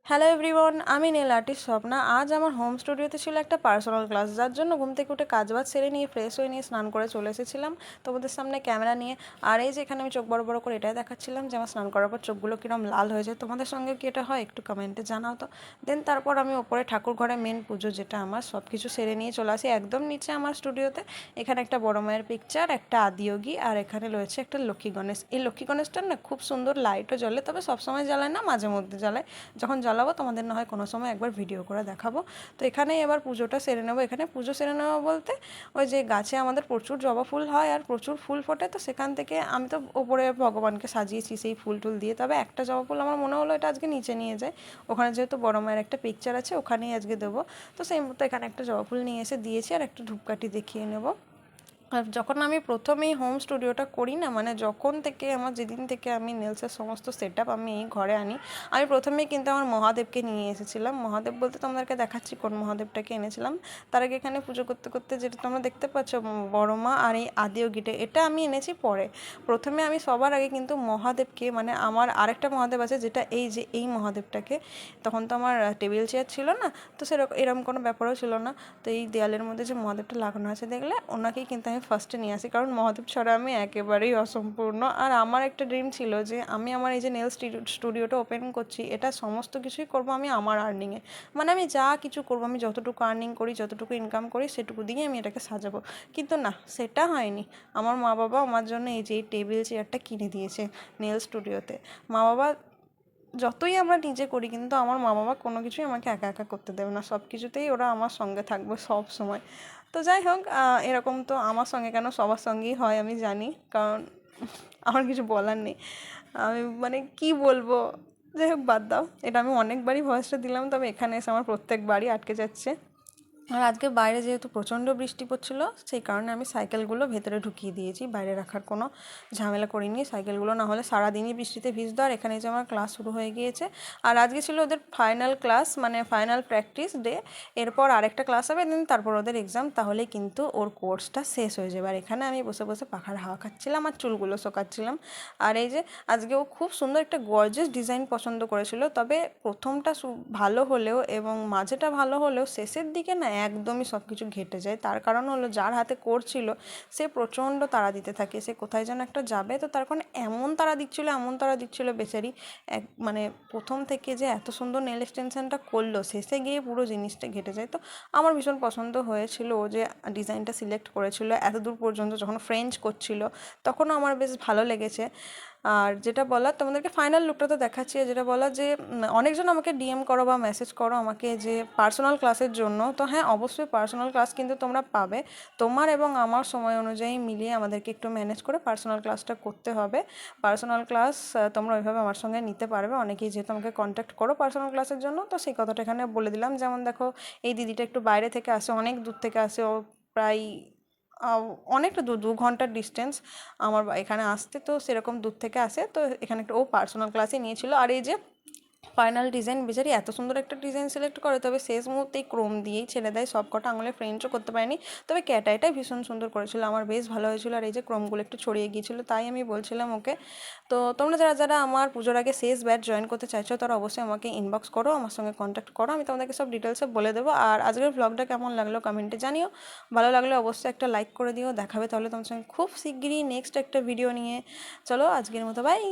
Hello everyone, আমি nail artist Swapna. আজ আমার হোম স্টুডিওতে ছিল একটা পার্সোনাল ক্লাস, যার জন্য ঘুম থেকে উঠে কাজবাজ সেরে নিয়ে ফ্রেশ হয়ে নিয়ে স্নান করে চলে এসেছিলাম তোমাদের সামনে ক্যামেরা নিয়ে। আর এই যে এখানে আমি চোখ বড় বড় করে এটাই দেখাচ্ছিলাম যে আমার স্নান করার পর চোখগুলো কীরকম লাল হয়ে যায়। তোমাদের সঙ্গে কি এটা হয় একটু কমেন্টে জানাও তো। দেন তারপর আমি ওপরে ঠাকুর ঘরে মেন পুজো যেটা আমার সব কিছু সেরে নিয়ে চলে আসি একদম নিচে আমার স্টুডিওতে। এখানে একটা বড় মায়ের পিকচার, একটা আদিয়োগী, আর এখানে রয়েছে একটা লক্ষ্মী গণেশ। এই লক্ষ্মী গণেশটার না খুব সুন্দর লাইটও জ্বলে, তবে সবসময় জ্বালায় না, মাঝে মধ্যে জ্বালায়। যখন জ্বালাবো তোমাদের না হয় কোনো সময় একবার ভিডিও করে দেখাবো। তো এখানেই এবার পুজোটা সেরে নেবো। এখানে পুজো সেরে নেবো বলতে ওই যে গাছে আমাদের প্রচুর জবা ফুল হয় আর প্রচুর ফুল ফোটে, তো সেখান থেকে আমি তো ওপরে ভগবানকে সাজিয়েছি সেই ফুল টুল দিয়ে। তবে একটা জবা ফুল আমার মনে হলো এটা আজকে নিচে নিয়ে যায়, ওখানে যেহেতু বড় মায়ের একটা পিকচার আছে ওখানেই আজকে দেবো। তো সেই মতো এখানে একটা জবা ফুল নিয়ে এসে দিয়েছি আর একটা ধূপকাঠি দেখিয়ে নেবো। আর যখন আমি প্রথমেই হোম স্টুডিওটা করি না, মানে যখন থেকে আমার যেদিন থেকে আমি নেলসের সমস্ত সেট আপ আমি এই ঘরে আনি, আমি প্রথমেই কিন্তু আমার মহাদেবকে নিয়ে এসেছিলাম। মহাদেব বলতে তোমাদেরকে দেখাচ্ছি কোন মহাদেবটাকে এনেছিলাম। তার আগে এখানে পুজো করতে করতে যেটা তোমরা দেখতে পাচ্ছ বড় মা আর এই আদিয়োগীটা, এটা আমি এনেছি পরে। প্রথমে আমি সবার আগে কিন্তু মহাদেবকে, মানে আমার আরেকটা মহাদেব আছে যেটা এই যে এই মহাদেবটাকে, তখন তো আমার টেবিল চেয়ার ছিল না, তো সেরকম এরকম কোনো ব্যাপারও ছিল না। তো এই দেয়ালের মধ্যে যে মহাদেবটা লাগানো আছে দেখলে, ওনাকেই কিন্তু আমি ফার্স্টে নিয়ে আসি, কারণ মহাদেব ছাড়া আমি একেবারেই অসম্পূর্ণ। আর আমার একটা ড্রিম ছিল যে আমি আমার এই যে নেল স্টুডিওটা ওপেন করছি, এটা সমস্ত কিছুই করব আমি আমার আর্নিংয়ে। মানে আমি যা কিছু করব, আমি যতটুকু আর্নিং করি, যতটুকু ইনকাম করি, সেটুকু দিয়ে আমি এটাকে সাজাবো। কিন্তু না, সেটা হয়নি। আমার মা বাবা আমার জন্য এই যে এই টেবিল চেয়ারটা কিনে দিয়েছে নেল স্টুডিওতে। মা বাবা যতই আমরা নিজে করি, কিন্তু আমার মা বাবা কোনো কিছুই আমাকে একা একা করতে দেবে না, সব কিছুতেই ওরা আমার সঙ্গে থাকবে সব সময়। তো যাই হোক, এরকম তো আমার সঙ্গে কেন সবার সঙ্গেই হয় আমি জানি, কারণ আমার কিছু বলার নেই। আমি মানে কি বলবো, যাই হোক বাদ দাও, এটা আমি অনেকবারই ভয়েসটা দিলাম, তবে এখানে এসে আমার প্রত্যেকবারই আটকে যাচ্ছে। আর আজকে বাইরে যেহেতু প্রচণ্ড বৃষ্টি পড়ছিল, সেই কারণে আমি সাইকেলগুলো ভেতরে ঢুকিয়ে দিয়েছি, বাইরে রাখার কোনো ঝামেলা করিনি। সাইকেলগুলো না হলে সারাদিনই বৃষ্টিতে ভিজতো। আর এখানে যে আমার ক্লাস শুরু হয়ে গিয়েছে, আর আজকে ছিল ওদের ফাইনাল ক্লাস, মানে ফাইনাল প্র্যাকটিস ডে। এরপর আরেকটা ক্লাস হবে, দেন তারপর ওদের এক্সাম, তাহলে কিন্তু ওর কোর্সটা শেষ হয়ে যাবে। আর এখানে আমি বসে বসে পাখার হাওয়া খাচ্ছিলাম আর চুলগুলো শোকাচ্ছিলাম। আর এই যে আজকে ও খুব সুন্দর একটা গর্জিয়াস ডিজাইন পছন্দ করেছিল, তবে প্রথমটা ভালো হলেও এবং মাঝেটা ভালো হলেও শেষের দিকে না একদমই সব কিছু ঘেটে যায়। তার কারণ হলো যার হাতে করছিল সে প্রচণ্ড তাড়া দিতে থাকে, সে কোথায় যেন একটা যাবে, তো তার কারণে এমন তাড়া দিচ্ছিলো এমন তাড়া দিচ্ছিলো বেচারি। মানে প্রথম থেকে যে এত সুন্দর নেল এক্সটেনশনটা করলো, শেষে গিয়ে পুরো জিনিসটা ঘেটে যায়। তো আমার ভীষণ পছন্দ হয়েছিল ও যে ডিজাইনটা সিলেক্ট করেছিল এত দূর পর্যন্ত, যখন ফ্রেঞ্চ করছিল তখনও আমার বেশ ভালো লেগেছে। আর যেটা বলার তোমাদেরকে ফাইনাল লুকটা তো দেখাচ্ছি, যেটা বলার যে অনেকজন আমাকে ডিএম করো বা মেসেজ করো আমাকে যে পার্সোনাল ক্লাসের জন্য। তো হ্যাঁ, অবশ্যই পার্সোনাল ক্লাস কিন্তু তোমরা পাবে, তোমার এবং আমার সময় অনুযায়ী মিলিয়ে আমাদেরকে একটু ম্যানেজ করে পার্সোনাল ক্লাসটা করতে হবে। পার্সোনাল ক্লাস তোমরা ওইভাবে আমার সঙ্গে নিতে পারবে, অনেকেই যেহেতু আমাকে কন্ট্যাক্ট করো পার্সোনাল ক্লাসের জন্য, তো সেই কথাটা এখানে বলে দিলাম। যেমন দেখো, এই দিদিটা একটু বাইরে থেকে আসে, অনেক দূর থেকে আসে, ও প্রায় অনেকটা দূর, 2 ঘন্টার ডিস্টেন্স আমার এখানে আসতে, তো সেরকম দূর থেকে আসে, তো এখানে একটা ও পার্সোনাল ক্লাসই নিয়েছিল। আর এই যে ফাইনাল ডিজাইন, বেচারি এত সুন্দর একটা ডিজাইন সিলেক্ট করে, তবে শেষ মুহূর্তেই ক্রোম দিয়েই ছেড়ে দেয়, সব কটা আঙুলে ফ্রেঞ্চও করতে পারেনি। তবে ক্যাটাইটাই ভীষণ সুন্দর করেছিল, আমার বেশ ভালো হয়েছিল। আর এই যে ক্রোমগুলো একটু ছড়িয়ে গিয়েছিলো, তাই আমি বলছিলাম ওকে। তো তোমরা যারা যারা আমার পুজোর আগে শেষ ব্যাচ জয়েন করতে চাইছো, তারা অবশ্যই আমাকে ইনবক্স করো, আমার সঙ্গে কন্ট্যাক্ট করো, আমি তোমাদেরকে সব ডিটেলসে বলে দেবো। আর আজকের ব্লগটা কেমন লাগলো কমেন্টে জানিও, ভালো লাগলে অবশ্যই একটা লাইক করে দিও। দেখাবে তাহলে তোমার সঙ্গে খুব শিগগিরই নেক্সট একটা ভিডিও নিয়ে। চলো আজকের মতো বাই।